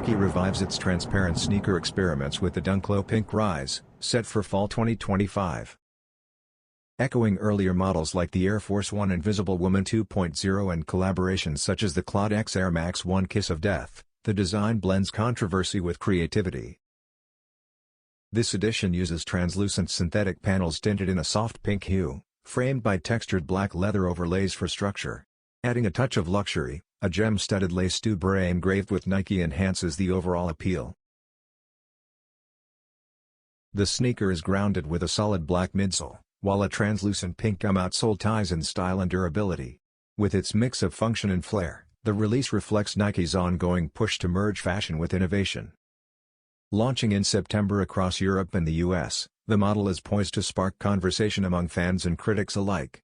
Nike revives its transparent sneaker experiments with the Dunklo Pink Rise, set for fall 2025. Echoing earlier models like the Air Force 1 Invisible Woman 2.0 and collaborations such as the Clot X Air Max 1 Kiss of Death, the design blends controversy with creativity. This edition uses translucent synthetic panels tinted in a soft pink hue, framed by textured black leather overlays for structure. Adding a touch of luxury, a gem-studded lace dubrae engraved with Nike enhances the overall appeal. The sneaker is grounded with a solid black midsole, while a translucent pink gum outsole ties in style and durability. With its mix of function and flair, the release reflects Nike's ongoing push to merge fashion with innovation. Launching in September across Europe and the US, the model is poised to spark conversation among fans and critics alike.